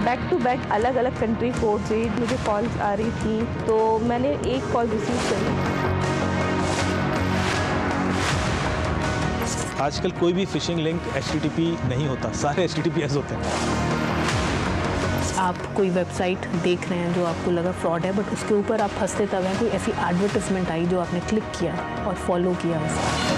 Back to back अलग अलग country code से मुझे कॉल्स आ रही थी, तो मैंने एक कॉल रिसीव करी। आजकल कोई भी फिशिंग लिंक HTTP नहीं होता, सारे HTTPS होते हैं। आप कोई वेबसाइट देख रहे हैं जो आपको लगा फ्रॉड है, बट उसके ऊपर आप फंसते तब हैं, कोई ऐसी एडवर्टाइजमेंट आई जो आपने क्लिक किया और फॉलो किया उसे।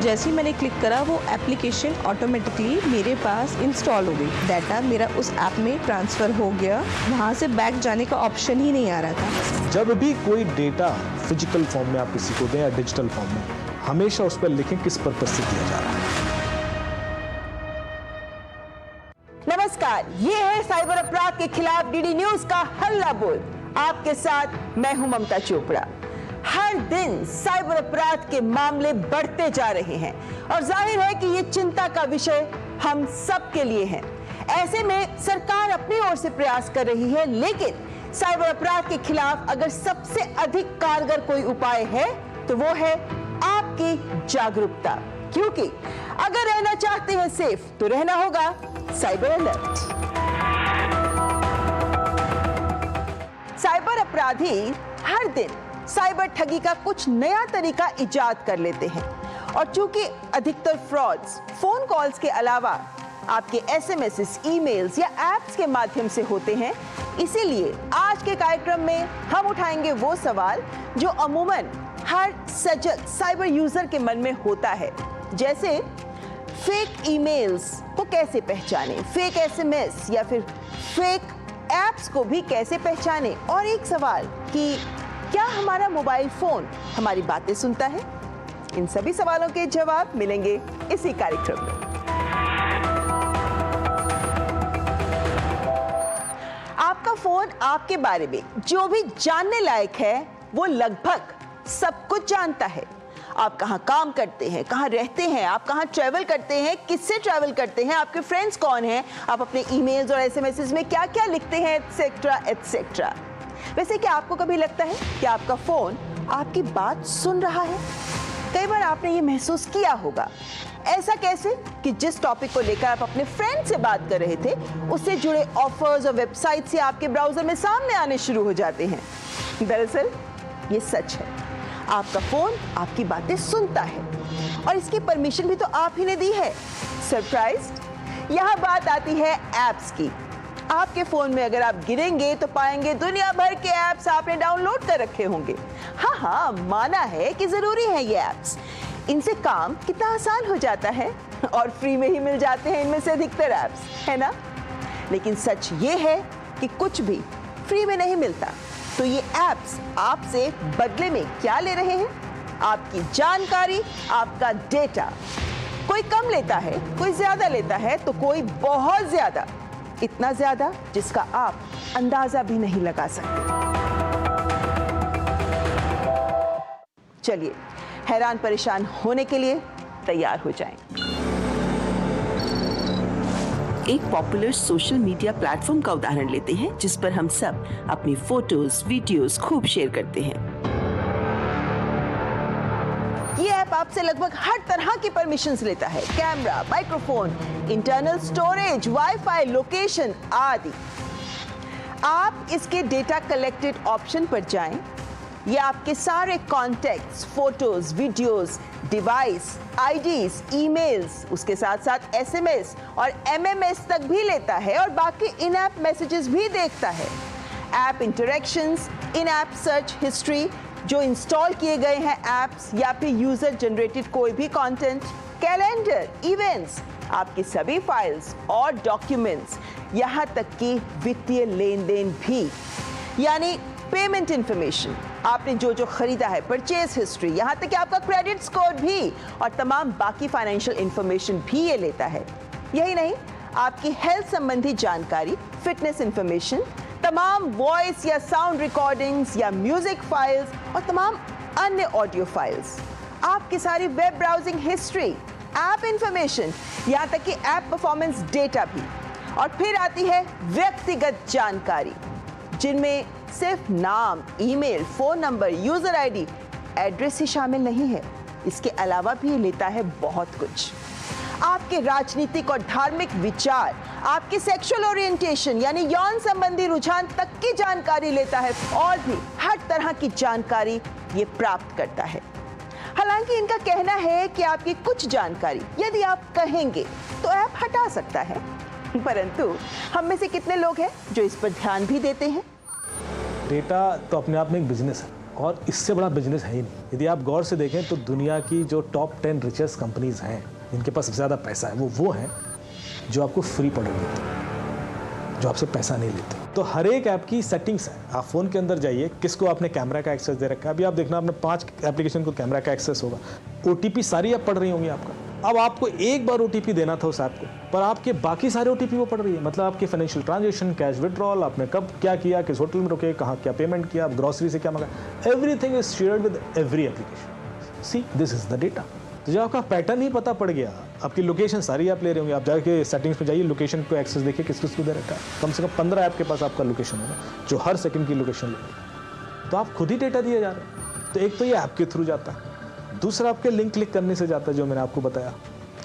जैसे ही मैंने क्लिक करा वो एप्लीकेशन ऑटोमेटिकली मेरे पास इंस्टॉल हो गई। डाटा मेरा उस ऐप में ट्रांसफ़र हो गया, वहाँ से बैक जाने का ऑप्शन ही नहीं आ रहा था। जब भी कोई डेटा फिजिकल फॉर्म में आप किसी को दें या डिजिटल फॉर्म में, हमेशा उस पर लिखें किस पर्पस से दिया जा रहा है। नमस्कार, ये है साइबर अपराध के खिलाफ डीडी न्यूज का हल्ला बोल। आपके साथ मैं हूं ममता चोपड़ा। हर दिन साइबर अपराध के मामले बढ़ते जा रहे हैं और जाहिर है कि ये चिंता का विषय हम सब के लिए है। ऐसे में सरकार अपनी ओर से प्रयास कर रही है, लेकिन साइबर अपराध के खिलाफ अगर सबसे अधिक कारगर कोई उपाय है तो वो है आपकी जागरूकता। क्योंकि अगर रहना चाहते हैं सेफ तो रहना होगा साइबर अलर्ट। साइबर अपराधी हर दिन साइबर ठगी का कुछ नया तरीका इजाद कर लेते हैं और चूंकि अधिकतर फ्रॉड्स फोन कॉल्स के अलावा आपके SMS, ईमेल्स या एप्स के माध्यम से होते हैं, इसीलिए आज के कार्यक्रम में हम उठाएंगे वो सवाल जो अमूमन हर सजग साइबर यूजर के मन में होता है, जैसे फेक ईमेल्स को कैसे पहचानें, फेक SMS या फिर फेक एप्स को भी कैसे पहचानें, और एक सवाल कि क्या हमारा मोबाइल फोन हमारी बातें सुनता है। इन सभी सवालों के जवाब मिलेंगे इसी कार्यक्रम में। आपका फोन आपके बारे में जो भी जानने लायक है वो लगभग सब कुछ जानता है। आप कहाँ काम करते हैं, कहाँ रहते हैं, आप कहाँ ट्रैवल करते हैं, किससे ट्रैवल करते हैं, आपके फ्रेंड्स कौन हैं, आप अपने ईमेल्स और SMS में क्या क्या लिखते हैं, एटसेट्रा एटसेट्रा। वैसे क्या आपको कभी लगता है कि आपका फोन आपकी बात सुन रहा है? कई बार आपने ये महसूस किया होगा। ऐसा कैसे कि जिस टॉपिक को लेकर आप अपने फ्रेंड से बात कर रहे थे, उससे जुड़े ऑफर्स और वेबसाइट से आपके ब्राउजर में सामने आने शुरू हो जाते हैं। दरअसल ये सच है, आपका फोन आपकी बातें सुनता है और इसकी परमिशन भी तो आप ही ने दी है। सरप्राइज्ड? यहाँ बात आती है एप्स की। आपके फोन में अगर आप गिरेंगे तो पाएंगे दुनिया भर के एप्स आपने डाउनलोड कर रखे होंगे। हाँ, माना है कि जरूरी है ये एप्स, इनसे काम कितना आसान हो जाता है और फ्री में ही मिल जाते हैं इनमें से अधिकतर एप्स, है ना? लेकिन सच ये है कि कुछ भी फ्री में नहीं मिलता। तो ये एप्स आपसे बदले में क्या ले रहे हैं? आपकी जानकारी, आपका डेटा। कोई कम लेता है, कोई ज्यादा लेता है, तो कोई बहुत ज्यादा, इतना ज्यादा जिसका आप अंदाजा भी नहीं लगा सकते। चलिए, हैरान परेशान होने के लिए तैयार हो जाएं। एक पॉपुलर सोशल मीडिया प्लेटफॉर्म का उदाहरण लेते हैं जिस पर हम सब अपनी फोटोज, वीडियोस खूब शेयर करते हैं। ये ऐप आपसे लगभग हर तरह की परमिशंस लेता है, camera, microphone, internal storage, wifi, location आदि। आप इसके डेटा कलेक्टेड ऑप्शन पर जाएं। ये आपके सारे contacts, photos, videos, device, IDs, emails, उसके साथ साथ SMS और MMS तक भी लेता है और बाकी इन ऐप मैसेजेस भी देखता है। ऐप इंटरैक्शंस, इन ऐप सर्च हिस्ट्री, जो इंस्टॉल किए गए हैं एप्स या फिर यूजर जनरेटेड कोई भी कंटेंट, कैलेंडर, इवेंट्स, आपकी सभी फाइल्स और डॉक्यूमेंट्स, यहाँ तक कि वित्तीय लेन देन भी, यानी पेमेंट इंफॉर्मेशन, आपने जो जो खरीदा है, परचेज हिस्ट्री, यहाँ तक कि आपका क्रेडिट स्कोर भी और तमाम बाकी फाइनेंशियल इंफॉर्मेशन भी ये लेता है। यही नहीं, आपकी हेल्थ संबंधी जानकारी, फिटनेस इंफॉर्मेशन, तमाम वॉइस या साउंड रिकॉर्डिंग्स या म्यूजिक फाइल्स और तमाम अन्य ऑडियो फाइल्स, आपकी सारी web browsing history, app information, यहाँ तक कि ऐप परफॉर्मेंस डेटा भी। और फिर आती है व्यक्तिगत जानकारी, जिनमें सिर्फ नाम, email, phone number, user ID, address ही शामिल नहीं है। इसके अलावा भी लेता है बहुत कुछ। आपके राजनीतिक और धार्मिक विचार, आपके सेक्सुअल ओरिएंटेशन यानी यौन संबंधी रुझान तक की जानकारी लेता है और भी हर तरह की जानकारी ये प्राप्त करता है। हालांकि इनका कहना है कि आपकी कुछ जानकारी यदि आप कहेंगे तो ऐप हटा सकता है, परंतु हम में से कितने लोग हैं जो इस पर ध्यान भी देते हैं? डेटा तो अपने आप में एक बिजनेस है और इससे बड़ा बिजनेस है ही नहीं। यदि आप गौर से देखें तो दुनिया की जो टॉप 10 रिचेस्ट कंपनीज हैं, जिनके पास सबसे ज़्यादा पैसा है, वो हैं जो आपको फ्री प्रोडक्ट देते हैं, जो आपसे पैसा नहीं लेते। तो हर एक ऐप की सेटिंग्स है। आप फ़ोन के अंदर जाइए, किसको आपने कैमरा का एक्सेस दे रखा है। अभी आप देखना, आपने 5 एप्लीकेशन को कैमरा का एक्सेस होगा। OTP सारी ऐप पढ़ रही होंगी आपका। अब आपको एक बार OTP देना था उस ऐप को, पर आपके बाकी सारे OTP वो पढ़ रही है। मतलब आपके फाइनेंशियल ट्रांजेक्शन, कैश विड्रॉल, आपने कब क्या किया, किस होटल में रुके, कहाँ क्या पेमेंट किया, आप ग्रॉसरी से क्या मंगा, everything is shared with every application. See, this is the data. तो जब आपका पैटर्न ही पता पड़ गया, आपकी लोकेशन सारी ऐप ले रहे होंगे, आप जाके सेटिंग्स में जाइए, लोकेशन को एक्सेस देखिए किस किस को दे रखा है। कम से कम 15 ऐप के पास आपका लोकेशन होगा जो हर सेकंड की लोकेशन ले। तो आप खुद ही डेटा दिए जा रहे हैं। तो एक तो ये ऐप के थ्रू जाता है, दूसरा आपके लिंक क्लिक करने से जाता है, जो मैंने आपको बताया।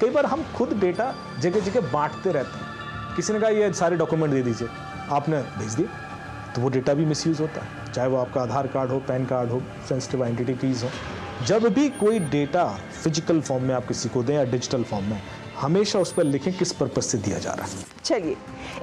कई बार हम खुद डेटा जगह जगह बांटते रहते हैं। किसी ने कहा ये सारे डॉक्यूमेंट दे दीजिए, आपने भेज दिए, तो वो डेटा भी मिसयूज होता है। चाहे वो आपका आधार कार्ड हो, पैन कार्ड हो, सेंसिटिव आइडेंटिटीज हो। जब भी कोई डेटा फिजिकल फॉर्म में आप किसी को दें या डिजिटल फॉर्म में, हमेशा उस पर लिखें किस पर्पस से दिया जा रहा है। चलिए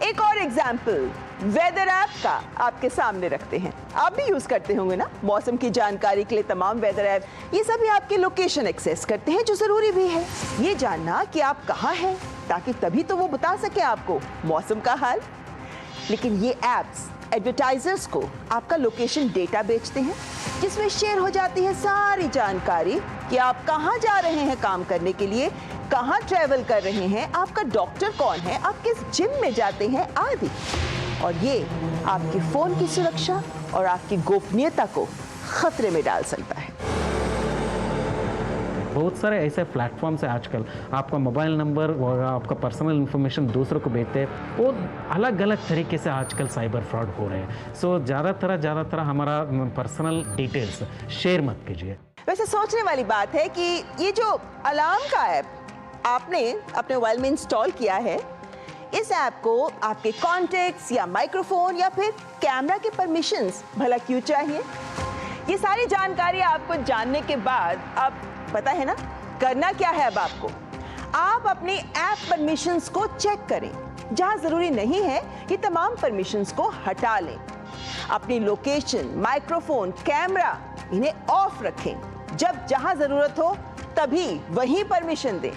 एक और एग्जाम्पल वेदर ऐप का आपके सामने रखते हैं। आप भी यूज करते होंगे ना मौसम की जानकारी के लिए तमाम वेदर ऐप। ये सभी आपकी लोकेशन एक्सेस करते हैं, जो जरूरी भी है ये जानना कि आप कहाँ हैं, ताकि तभी तो वो बता सके आपको मौसम का हाल। लेकिन ये ऐप्स एडवर्टाइजर्स को आपका लोकेशन डेटा बेचते हैं, जिसमें शेयर हो जाती है सारी जानकारी कि आप कहाँ जा रहे हैं काम करने के लिए, कहाँ ट्रैवल कर रहे हैं, आपका डॉक्टर कौन है, आप किस जिम में जाते हैं आदि। और ये आपके फोन की सुरक्षा और आपकी गोपनीयता को खतरे में डाल सकता है। बहुत सारे ऐसे प्लेटफॉर्म्स हैं आजकल, आपका मोबाइल नंबर और आपका पर्सनल इन्फॉर्मेशन दूसरों को भेजते हैं और अलग अलग तरीके से आजकल साइबर फ्रॉड हो रहे हैं। सो ज़्यादातर हमारा पर्सनल डिटेल्स शेयर मत कीजिए। वैसे सोचने वाली बात है कि ये जो अलार्म का ऐप आपने अपने मोबाइल में इंस्टॉल किया है, इस ऐप को आपके कॉन्टैक्ट्स या माइक्रोफोन या फिर कैमरा के परमिशंस भला क्यों चाहिए? ये सारी जानकारी आपको जानने के बाद अब पता है ना करना क्या है। अब आपको आप अपनी ऐप परमिशंस को चेक करें, जहां जरूरी नहीं है ये तमाम परमिशंस को हटा लें। अपनी लोकेशन, माइक्रोफोन, कैमरा इन्हें ऑफ रखें। जब जहां जरूरत हो तभी वही परमिशन दें।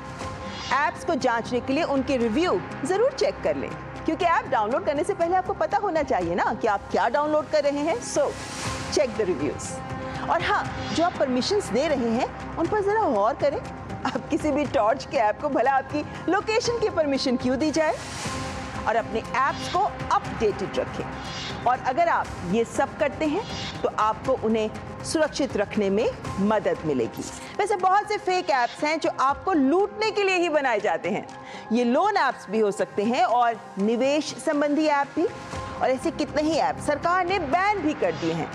ऐप्स को जांचने के लिए उनके रिव्यू जरूर चेक कर लें, क्योंकि ऐप डाउनलोड करने से पहले आपको पता होना चाहिए ना कि आप क्या डाउनलोड कर रहे हैं। So check the reviews. और हाँ, जो आप परमिशंस दे रहे हैं उन पर जरा गौर करें। आप किसी भी टॉर्च के ऐप को भला आपकी लोकेशन की परमिशन क्यों दी जाए। और अपने ऐप्स को अपडेटेड रखें। और अगर आप ये सब करते हैं तो आपको उन्हें सुरक्षित रखने में मदद मिलेगी। वैसे बहुत से फेक ऐप्स हैं जो आपको लूटने के लिए ही बनाए जाते हैं। ये लोन ऐप्स भी हो सकते हैं और निवेश संबंधी ऐप भी। और ऐसे कितने ही ऐप सरकार ने बैन भी कर दिए हैं,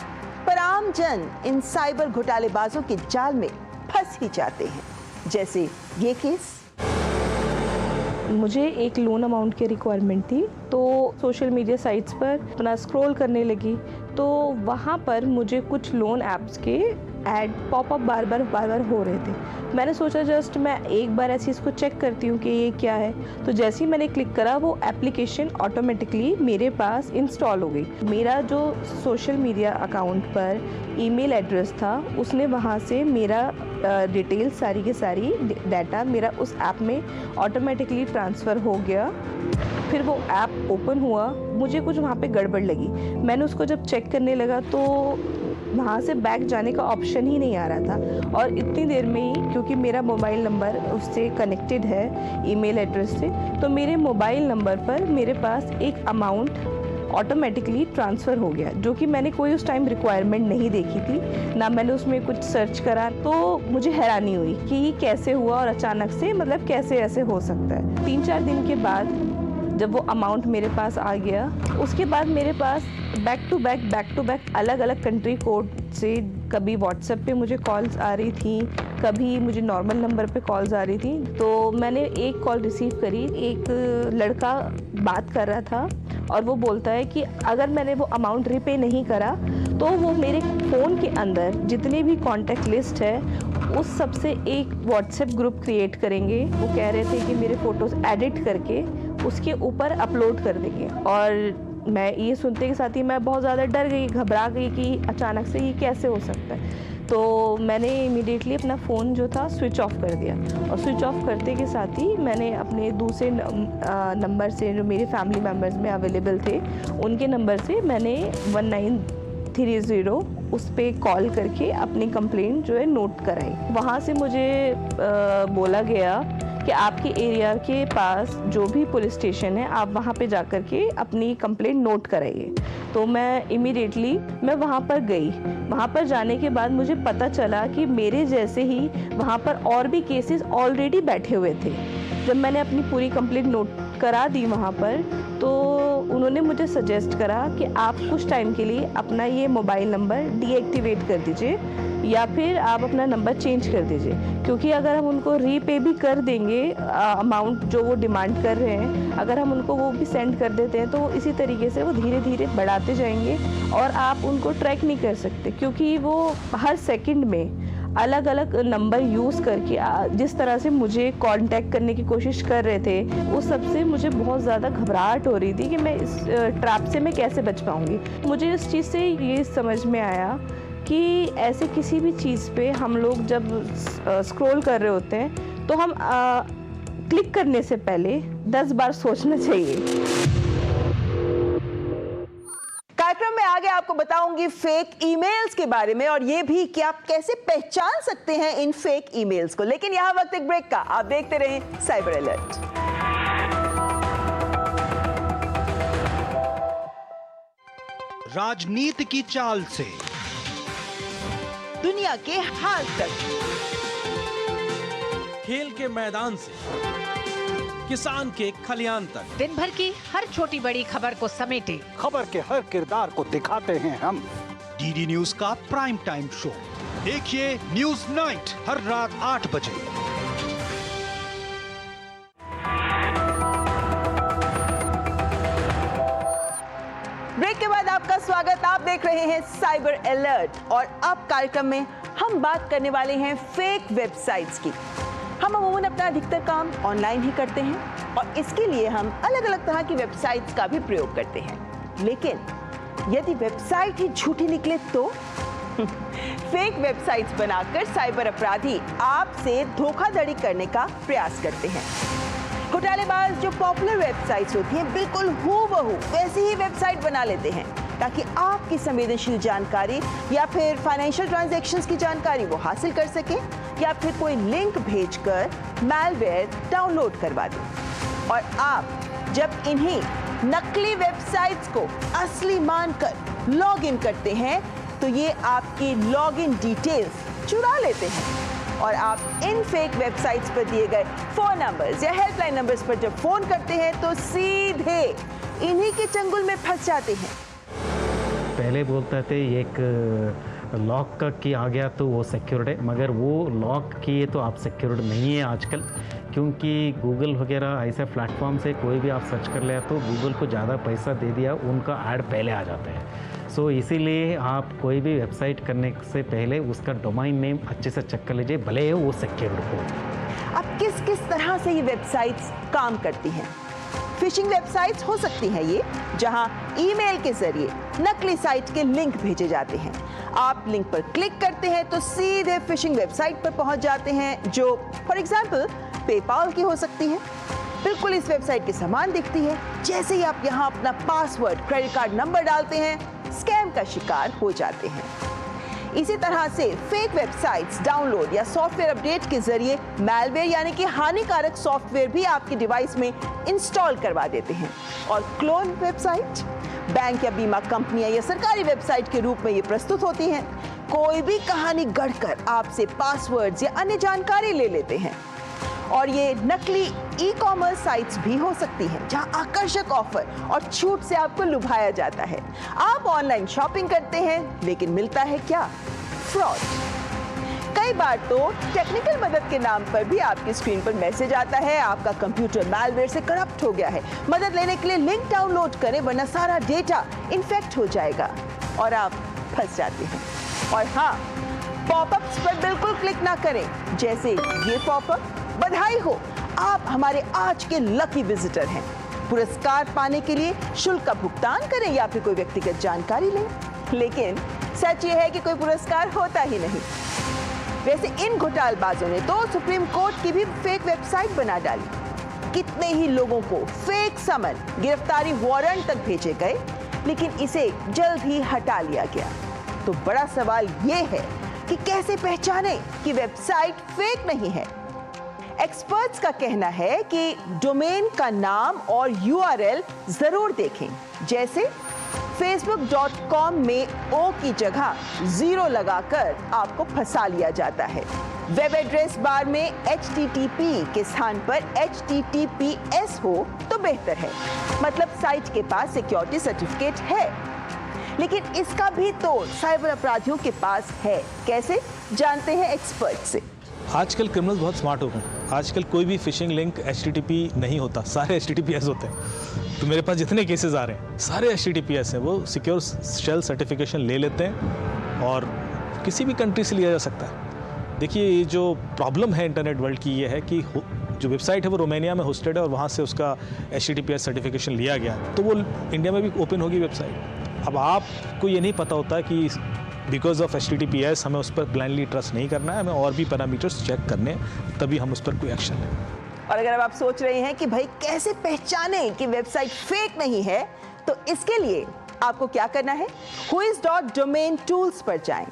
पर आम जन इन साइबर घोटालेबाजों के जाल में फंस ही जाते हैं। जैसे ये केस। मुझे एक लोन अमाउंट की रिक्वायरमेंट थी, तो सोशल मीडिया साइट्स पर अपना स्क्रॉल करने लगी, तो वहाँ पर मुझे कुछ लोन ऐप्स के ऐड पॉपअप बार बार हो रहे थे। मैंने सोचा जस्ट मैं एक बार ऐसे इसको चेक करती हूँ कि ये क्या है। तो जैसे ही मैंने क्लिक करा, वो एप्लीकेशन ऑटोमेटिकली मेरे पास इंस्टॉल हो गई। मेरा जो सोशल मीडिया अकाउंट पर ईमेल एड्रेस था, उसने वहाँ से मेरा डिटेल सारी के सारी डाटा मेरा उस ऐप में ऑटोमेटिकली ट्रांसफ़र हो गया। फिर वो ऐप ओपन हुआ, मुझे कुछ वहाँ पे गड़बड़ लगी। मैंने उसको जब चेक करने लगा तो वहाँ से बैक जाने का ऑप्शन ही नहीं आ रहा था। और इतनी देर में ही, क्योंकि मेरा मोबाइल नंबर उससे कनेक्टेड है ईमेल एड्रेस से, तो मेरे मोबाइल नंबर पर मेरे पास एक अमाउंट ऑटोमेटिकली ट्रांसफ़र हो गया, जो कि मैंने कोई उस टाइम रिक्वायरमेंट नहीं देखी थी, ना मैंने उसमें कुछ सर्च करा। तो मुझे हैरानी हुई कि ये कैसे हुआ और अचानक से, मतलब कैसे ऐसे हो सकता है। 3-4 दिन के बाद जब वो अमाउंट मेरे पास आ गया, उसके बाद मेरे पास बैक टू बैक अलग अलग कंट्री कोड से कभी व्हाट्सएप पे मुझे कॉल्स आ रही थी, कभी मुझे नॉर्मल नंबर पे कॉल्स आ रही थी। तो मैंने एक कॉल रिसीव करी, एक लड़का बात कर रहा था और वो बोलता है कि अगर मैंने वो अमाउंट रिपे नहीं करा तो वो मेरे फ़ोन के अंदर जितने भी कॉन्टैक्ट लिस्ट है उस सब से एक व्हाट्सएप ग्रुप क्रिएट करेंगे। वो कह रहे थे कि मेरे फ़ोटोज़ एडिट करके उसके ऊपर अपलोड कर देंगे। और मैं ये सुनते के साथ ही मैं बहुत ज़्यादा डर गई, घबरा गई कि अचानक से ये कैसे हो सकता है। तो मैंने इमीडिएटली अपना फ़ोन जो था स्विच ऑफ कर दिया और स्विच ऑफ करते के साथ ही मैंने अपने दूसरे नंबर से जो मेरे फैमिली मेम्बर्स में अवेलेबल थे उनके नंबर से मैंने 1930 उस पर कॉल करके अपनी कंप्लेंट जो है नोट कराई। वहाँ से मुझे बोला गया कि आपके एरिया के पास जो भी पुलिस स्टेशन है आप वहाँ पे जाकर के अपनी कंप्लेंट नोट कराइए। तो मैं इमीडिएटली वहाँ पर गई। वहाँ पर जाने के बाद मुझे पता चला कि मेरे जैसे ही वहाँ पर और भी केसेस ऑलरेडी बैठे हुए थे। जब मैंने अपनी पूरी कंप्लेंट नोट करा दी वहाँ पर, तो उन्होंने मुझे सजेस्ट करा कि आप कुछ टाइम के लिए अपना ये मोबाइल नंबर डीएक्टिवेट कर दीजिए या फिर आप अपना नंबर चेंज कर दीजिए, क्योंकि अगर हम उनको रीपे भी कर देंगे अमाउंट जो वो डिमांड कर रहे हैं, अगर हम उनको वो भी सेंड कर देते हैं तो इसी तरीके से वो धीरे धीरे बढ़ाते जाएंगे और आप उनको ट्रैक नहीं कर सकते, क्योंकि वो हर सेकंड में अलग अलग नंबर यूज़ करके जिस तरह से मुझे कांटेक्ट करने की कोशिश कर रहे थे उस सब से मुझे बहुत ज़्यादा घबराहट हो रही थी कि मैं इस ट्रैप से मैं कैसे बच पाऊँगी। मुझे इस चीज़ से ये समझ में आया कि ऐसे किसी भी चीज़ पे हम लोग जब स्क्रॉल कर रहे होते हैं तो हम क्लिक करने से पहले 10 बार सोचना चाहिए। कार्यक्रम में आगे आपको बताऊंगी फेक ईमेल्स के बारे में और ये भी कि आप कैसे पहचान सकते हैं इन फेक ईमेल्स को। लेकिन यहाँ वक्त एक ब्रेक का, आप देखते रहें साइबर अलर्ट। राजनीति की चाल से दुनिया के हाल तक, खेल के मैदान से किसान के खलियान तक, दिन भर की हर छोटी बड़ी खबर को समेटे खबर के हर किरदार को दिखाते हैं हम। डीडी न्यूज का प्राइम टाइम शो देखिए न्यूज नाइट हर रात 8 बजे। ब्रेक के बाद आपका स्वागत। आप देख रहे हैं साइबर अलर्ट और अब कार्यक्रम में हम बात करने वाले हैं फेक वेबसाइट्स की। हम अमूमन अपना अधिकतर काम ऑनलाइन ही करते हैं और इसके लिए हम अलग अलग तरह की वेबसाइट्स का भी प्रयोग करते हैं। लेकिन यदि वेबसाइट ही झूठी निकले तो फेक वेबसाइट्स बनाकर साइबर अपराधी आपसे धोखाधड़ी करने का प्रयास करते हैं। घोटालेबाज जो पॉपुलर वेबसाइट्स होती हैं बिल्कुल हूबहू वैसी ही वेबसाइट बना लेते हैं ताकि आपकी संवेदनशील जानकारी या फिर फाइनेंशियल ट्रांजैक्शंस की जानकारी वो हासिल कर सके या फिर कोई लिंक भेजकर मैलवेयर डाउनलोड करवा दें। और आप जब इन्हीं नकली वेबसाइट्स को असली मानकर लॉग इन करते हैं तो ये आपकी लॉग इन डिटेल्स चुरा लेते हैं और आप इन फेक वेबसाइट्स पर दिए गए फोन नंबर्स या हेल्पलाइन नंबर्स पर जब फोन करते हैं तो सीधे इन्हीं के चंगुल में फंस जाते हैं। पहले बोलते थे एक लॉक का की आ गया तो वो सिक्योर्ड है, मगर वो लॉक किए तो आप सिक्योर्ड नहीं है आजकल, क्योंकि गूगल वगैरह ऐसे प्लेटफॉर्म से कोई भी आप सर्च कर लिया तो गूगल को ज़्यादा पैसा दे दिया, उनका ऐड पहले आ जाता है। सो इसीलिए आप कोई भी वेबसाइट करने से पहले उसका डोमाइन नेम अच्छे से चेक कर लीजिए, भले ही वो सिक्योर्ड हो। अब किस किस तरह से ये वेबसाइट्स काम करती हैं? फिशिंग वेबसाइट्स हो सकती हैं ये, जहां ईमेल के जरिए नकली साइट के लिंक भेजे जाते हैं। आप लिंक पर क्लिक करते हैं तो सीधे फिशिंग वेबसाइट पर पहुंच जाते हैं जो फॉर एग्जांपल पेपाल की हो सकती है। बिल्कुल इस वेबसाइट के समान दिखती है। जैसे ही आप यहां अपना पासवर्ड, क्रेडिट कार्ड नंबर डालते हैं, स्कैम का शिकार हो जाते हैं। इसी तरह से फेक वेबसाइट्स डाउनलोड या सॉफ्टवेयर अपडेट के जरिए मैलवेयर यानी कि हानिकारक सॉफ्टवेयर भी आपके डिवाइस में इंस्टॉल करवा देते हैं। और क्लोन वेबसाइट बैंक या बीमा कंपनियां या सरकारी वेबसाइट के रूप में ये प्रस्तुत होती हैं। कोई भी कहानी गढ़कर आपसे पासवर्ड्स या अन्य जानकारी ले लेते हैं और ये नकली ई-कॉमर्स साइट्स भी हो सकती हैं जहां आकर्षक ऑफर और छूट से आपको लुभाया जाता है। आप ऑनलाइन शॉपिंग करते हैं लेकिन मिलता है क्या? फ्रॉड। कई बार तो टेक्निकल मदद के नाम पर भी आपकी स्क्रीन पर मैसेज आता है आपका कंप्यूटर मैलवेयर से करप्ट हो गया है, मदद लेने के लिए लिंक डाउनलोड करें वरना सारा डेटा इन्फेक्ट हो जाएगा और आप फंस जाते हैं। और हाँ, पॉपअप्स पर बिल्कुल क्लिक ना करें, जैसे ये पॉपअप। बधाई हो, आप हमारे आज के लकी विजिटर हैं। पुरस्कार पाने के लिए शुल्क का भुगतान करें या फिर कोई व्यक्तिगत जानकारी लें। लेकिन सच ये है कि कोई पुरस्कार होता ही नहीं। वैसे इन घोटालबाजों ने तो सुप्रीम कोर्ट की भी फेक वेबसाइट बना डाली। कितने ही लोगों को फेक समन, गिरफ्तारी वारंट तक भेजे गए, लेकिन इसे जल्द ही हटा लिया गया। तो बड़ा सवाल ये है कि कैसे पहचाने कि वेबसाइट फेक नहीं है। एक्सपर्ट्स का कहना है कि डोमेन का नाम और यूआरएल जरूर देखें, जैसे facebook.com में ओ की जगह 0 लगाकर आपको फंसा लिया जाता है। वेब एड्रेस बार में http के स्थान पर https हो तो बेहतर है, मतलब साइट के पास सिक्योरिटी सर्टिफिकेट है। लेकिन इसका भी तो साइबर अपराधियों के पास है। कैसे? जानते हैं एक्सपर्ट से। आजकल क्रिमिनल्स बहुत स्मार्ट हो गए। आजकल कोई भी फिशिंग लिंक HTTP नहीं होता, सारे HTTPS होते हैं। तो मेरे पास जितने केसेस आ रहे हैं सारे HTTPS हैं। वो सिक्योर शेल सर्टिफिकेशन ले लेते हैं और किसी भी कंट्री से लिया जा सकता है। देखिए, ये जो प्रॉब्लम है इंटरनेट वर्ल्ड की ये है कि जो वेबसाइट है वो रोमानिया में होस्टेड है और वहाँ से उसका HTTPS सर्टिफिकेशन लिया गया, तो वो इंडिया में भी ओपन होगी वेबसाइट। अब आपको ये नहीं पता होता कि बिकॉज ऑफ HTTPS हमें उस पर ब्लाइंडली ट्रस्ट नहीं करना है, हमें और भी पैरामीटर्स चेक करने हैं, तभी हम उस पर कोई एक्शन लें। और अगर आप सोच रहे हैं कि भाई कैसे पहचाने कि वेबसाइट फेक नहीं है, तो इसके लिए आपको क्या करना है? whois.domain tools पर जाएं।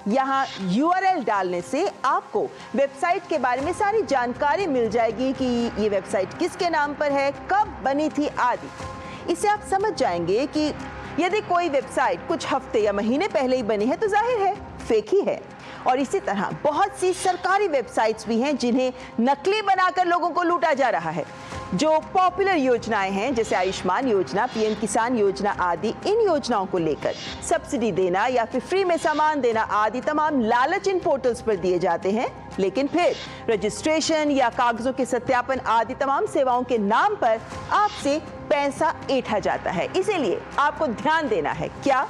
यहाँ URL डालने से आपको वेबसाइट के बारे में सारी जानकारी मिल जाएगी कि ये वेबसाइट किसके नाम पर है, कब बनी थी आदि। इससे आप समझ जाएंगे कि यदि कोई वेबसाइट कुछ हफ्ते या महीने पहले ही बनी है तो जाहिर है फेक ही है। और इसी तरह बहुत सी सरकारी वेबसाइट्स भी हैं जिन्हें नकली बनाकर लोगों को लूटा जा रहा है। जो पॉपुलर योजनाएं हैं जैसे आयुष्मान योजना, PM किसान योजना आदि, इन योजनाओं को लेकर सब्सिडी देना या फिर फ्री में सामान देना आदि तमाम लालच इन पोर्टल्स पर दिए जाते हैं, लेकिन फिर रजिस्ट्रेशन या कागजों के सत्यापन आदि तमाम सेवाओं के नाम पर आपसे पैसा ऐंठा जाता है। इसीलिए आपको ध्यान देना है क्या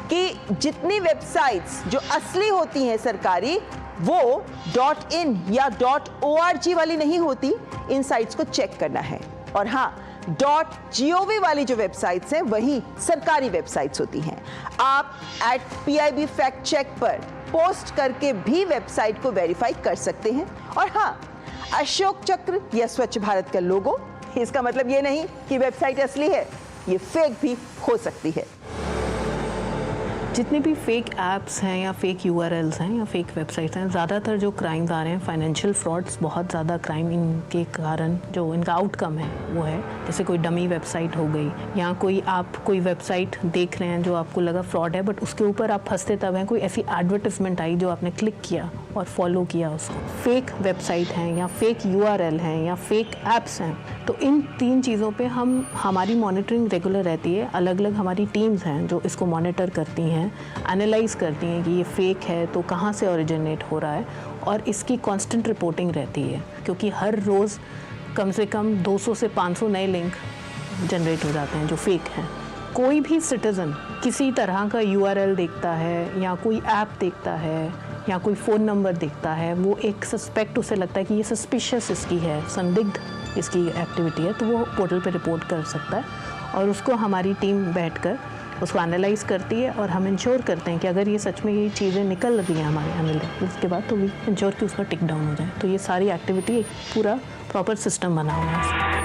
कि जितनी वेबसाइट्स जो असली होती हैं सरकारी, वो .in या .org वाली नहीं होती। इन साइट्स को चेक करना है। और हाँ, .gov वाली जो वेबसाइट्स हैं वही सरकारी वेबसाइट्स होती हैं। आप @PIB फैक्ट चेक पर पोस्ट करके भी वेबसाइट को वेरीफाई कर सकते हैं। और हाँ, अशोक चक्र या स्वच्छ भारत का लोगो, इसका मतलब ये नहीं कि वेबसाइट असली है, ये फेक भी हो सकती है। जितने भी फेक ऐप्स हैं या फेक URLs हैं या फेक वेबसाइट्स हैं, ज़्यादातर जो क्राइम्स आ रहे हैं, फाइनेंशियल फ्रॉड्स, बहुत ज़्यादा क्राइम इनके कारण जो इनका आउटकम है वो है, जैसे कोई डमी वेबसाइट हो गई या आप कोई वेबसाइट देख रहे हैं जो आपको लगा फ्रॉड है, बट उसके ऊपर आप फंसते तब हैं, कोई ऐसी एडवर्टाइजमेंट आई जो आपने क्लिक किया और फॉलो किया उसको। फेक वेबसाइट हैं या फेक URL हैं या फेक ऐप्स हैं, तो इन 3 चीज़ों पे हमारी मॉनिटरिंग रेगुलर रहती है। अलग अलग हमारी टीम्स हैं जो इसको मॉनिटर करती हैं, एनालाइज करती हैं कि ये फेक है तो कहाँ से ओरिजिनेट हो रहा है, और इसकी कांस्टेंट रिपोर्टिंग रहती है, क्योंकि हर रोज़ कम से कम 200 से 500 नए लिंक जनरेट हो जाते हैं जो फेक हैं। कोई भी सिटीज़न किसी तरह का URL देखता है या कोई ऐप देखता है या कोई फ़ोन नंबर देखता है, वो एक सस्पेक्ट उसे लगता है कि ये सस्पिशियस इसकी है, संदिग्ध इसकी एक्टिविटी है, तो वो पोर्टल पे रिपोर्ट कर सकता है। और उसको हमारी टीम बैठकर उसको एनालाइज करती है और हम इंश्योर करते हैं कि अगर ये सच में ये चीज़ें निकल रही हैं हमारे एनालिसिस उसके बाद, तो वी इंश्योर कि उसका टिक डाउन हो जाए। तो ये सारी एक्टिविटी एक पूरा प्रॉपर सिस्टम बना हुआ है।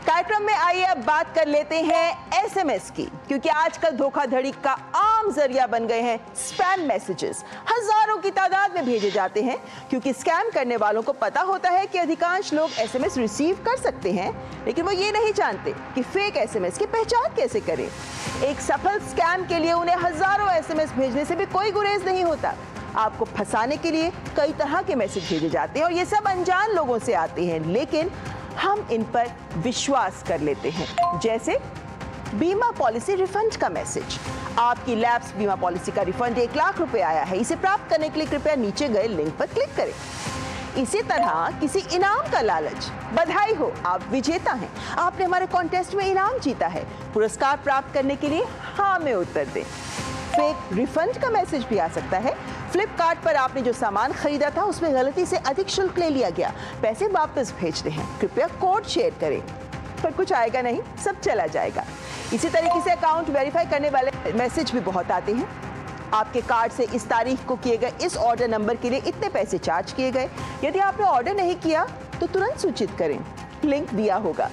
कार्यक्रम में आइए अब बात कर लेते हैं SMS की, क्योंकि आजकल धोखाधड़ी का आम जरिया बन गए हैं स्पैम मैसेजेस। हजारों की तादाद में भेजे जाते हैं, क्योंकि स्कैम करने वालों को पता होता है कि अधिकांश लोग SMS रिसीव कर सकते हैं, लेकिन वो ये नहीं जानते कि फेक SMS की पहचान कैसे करें। एक सफल स्कैम के लिए उन्हें हजारों SMS भेजने से भी कोई गुरेज नहीं होता। आपको फंसाने के लिए कई तरह के मैसेज भेजे जाते हैं और ये सब अनजान लोगों से आते हैं, लेकिन हम इन पर विश्वास कर लेते हैं। जैसे बीमा पॉलिसी रिफंड का मैसेज। आपकी लैप्स बीमा पॉलिसी का रिफंड 1 लाख रुपए आया है, इसे प्राप्त करने के लिए कृपया नीचे गए लिंक पर क्लिक करें। इसी तरह किसी इनाम का लालच। बधाई हो, आप विजेता हैं, आपने हमारे कॉन्टेस्ट में इनाम जीता है, पुरस्कार प्राप्त करने के लिए हाँ में उत्तर दें। फेक रिफंड का मैसेज भी आ सकता है। फ्लिपकार्ट पर आपने जो सामान खरीदा था उसमें गलती से अधिक शुल्क ले लिया गया, पैसे वापस भेजने हैं, कृपया कोड शेयर करें। पर कुछ आएगा नहीं, सब चला जाएगा। इसी तरीके से अकाउंट वेरीफाई करने वाले मैसेज भी बहुत आते हैं। आपके कार्ड से इस तारीख को किए गए इस ऑर्डर नंबर के लिए इतने पैसे चार्ज किए गए, यदि आपने ऑर्डर नहीं किया तो तुरंत सूचित करें, लिंक दिया होगा।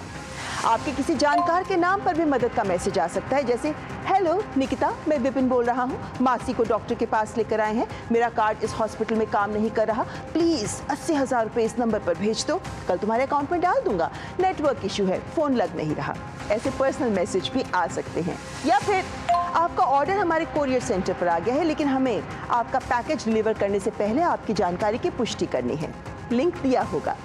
आपके किसी जानकार के नाम पर भी मदद का मैसेज आ सकता है, जैसे हेलो निकिता, मैं विपिन बोल रहा हूँ, मासी को डॉक्टर के पास लेकर आए हैं, मेरा कार्ड इस हॉस्पिटल में काम नहीं कर रहा, प्लीज 80,000 रुपए इस नंबर पर भेज दो, कल तुम्हारे अकाउंट में डाल दूंगा, नेटवर्क इशू है, फोन लग नहीं रहा। ऐसे पर्सनल मैसेज भी आ सकते हैं। या फिर आपका ऑर्डर हमारे कोरियर सेंटर पर आ गया है, लेकिन हमें आपका पैकेज डिलीवर करने से पहले आपकी जानकारी की पुष्टि करनी है, लिंक दिया होगा।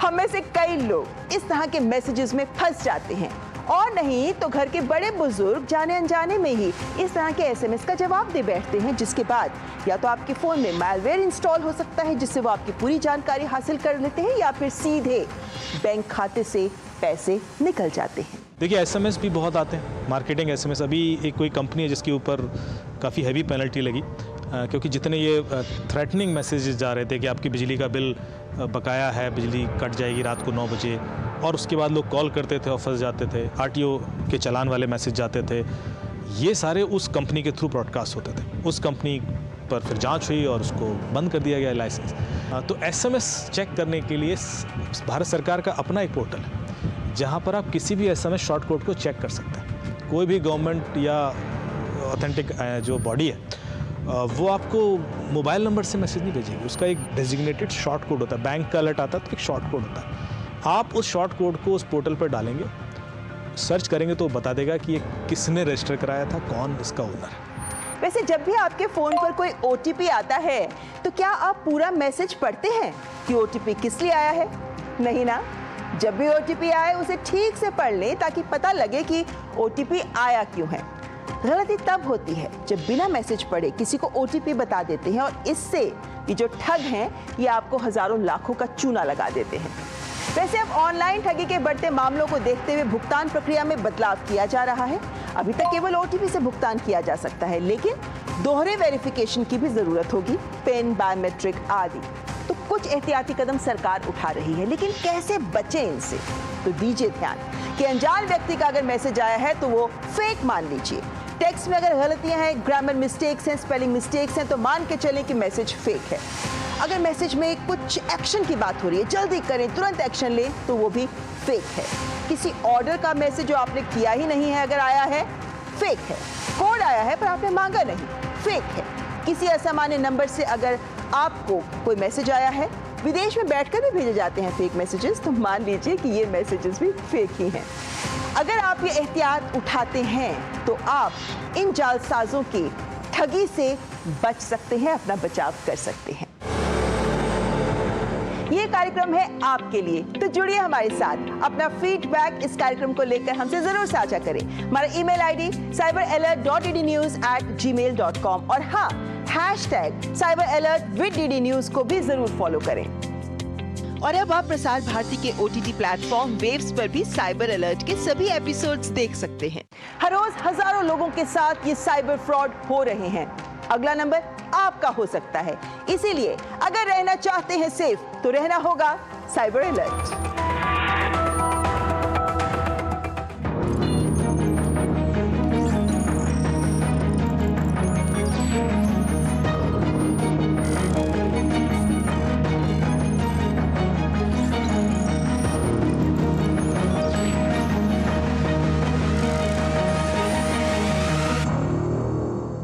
हम में से कई लोग इस तरह के मैसेजेस में फंस जाते हैं, और नहीं तो घर के बड़े बुजुर्ग जाने अनजाने में ही इस तरह के एसएमएस का जवाब दे बैठते हैं, जिसके बाद या तो आपके फोन में मैलवेयर इंस्टॉल हो सकता है जिससे वो आपकी पूरी जानकारी हासिल कर लेते हैं, या फिर सीधे बैंक खाते से पैसे निकल जाते हैं। देखिए एसएमएस भी बहुत आते हैं, मार्केटिंग एसएमएस। अभी एक कोई कंपनी है जिसके ऊपर काफ़ी हैवी पेनल्टी लगी, क्योंकि जितने ये थ्रेटनिंग मैसेजेस जा रहे थे कि आपकी बिजली का बिल बकाया है, बिजली कट जाएगी रात को 9 बजे, और उसके बाद लोग कॉल करते थे और फंस जाते थे, आरटीओ के चालान वाले मैसेज जाते थे, ये सारे उस कंपनी के थ्रू ब्रॉडकास्ट होते थे। उस कंपनी पर फिर जांच हुई और उसको बंद कर दिया गया लाइसेंस। तो एसएमएस चेक करने के लिए भारत सरकार का अपना एक पोर्टल है जहां पर आप किसी भी एसएमएस शॉर्ट कोड को चेक कर सकते हैं। कोई भी गवर्नमेंट या ऑथेंटिक जो बॉडी है वो आपको मोबाइल नंबर से मैसेज नहीं भेजेगी, उसका एक डेजिग्नेटेड शॉर्ट कोड होता है। बैंक का अलर्ट आता है तो एक शॉर्ट कोड होता है, आप उस शॉर्ट कोड को उस पोर्टल पर डालेंगे, सर्च करेंगे तो बता देगा कि ये किसने रजिस्टर कराया था, कौन इसका ओनर है। वैसे जब भी आपके फोन पर कोई ओटीपी आता है तो क्या आप पूरा मैसेज पढ़ते हैं कि ओटीपी किस लिए आया है? नहीं ना। जब भी ओटीपी आए उसे ठीक से पढ़ लें ताकि पता लगे कि ओटीपी आया क्यों है। गलती तब होती है जब बिना मैसेज पढ़े किसी को ओटीपी बता देते हैं, और इससे ये जो ठग हैं ये आपको हजारों लाखों का चूना लगा देते हैं। वैसे अब ऑनलाइन ठगी के बढ़ते मामलों को देखते हुए भुगतान प्रक्रिया में बदलाव किया जा रहा है। अभी तक केवल ओटीपी से भुगतान किया जा सकता है, लेकिन दोहरे वेरिफिकेशन की भी जरूरत होगी, पिन, बायोमेट्रिक आदि। तो कुछ एहतियाती कदम सरकार उठा रही है, लेकिन कैसे बचें इनसे? तो दीजिए ध्यान कि अनजान व्यक्ति का अगर मैसेज आया है तो वो फेक मान लीजिए। टेक्स्ट में अगर गलतियां हैं, ग्रामर मिस्टेक्स हैं, स्पेलिंग मिस्टेक्स हैं, तो मान के चलें कि मैसेज फेक है। अगर मैसेज में कुछ एक्शन की बात हो रही है, जल्दी करें, तुरंत एक्शन लें, तो वो भी फेक है। किसी ऑर्डर का मैसेज जो आपने किया ही नहीं है अगर आया है, फेक है। कोड आया है पर आपने मांगा नहीं, फेक है। किसी असामान्य नंबर से अगर आपको कोई मैसेज आया है, विदेश में बैठकर भी भेजे जाते हैं फेक मैसेजेस, तो मान लीजिए कि ये मैसेजेस भी फेक ही हैं। अगर आप ये एहतियात उठाते हैं तो आप इन जालसाजों की ठगी से बच सकते हैं, अपना बचाव कर सकते हैं। ये कार्यक्रम है आपके लिए, तो जुड़िए हमारे साथ। अपना फीडबैक इस कार्यक्रम को लेकर हमसे जरूर साझा करें। हमारा ईमेल आईडी cyberalert.ddnews@gmail.com और हाँ, #cyberalert को भी जरूर फॉलो करें। और अब आप प्रसार भारती के OTT प्लेटफॉर्म वेव्स पर भी साइबर अलर्ट के सभी एपिसोड्स देख सकते हैं। हर रोज हजारों लोगों के साथ ये साइबर फ्रॉड हो रहे हैं। अगला नंबर आपका हो सकता है, इसीलिए अगर रहना चाहते हैं सेफ तो रहना होगा साइबर अलर्ट।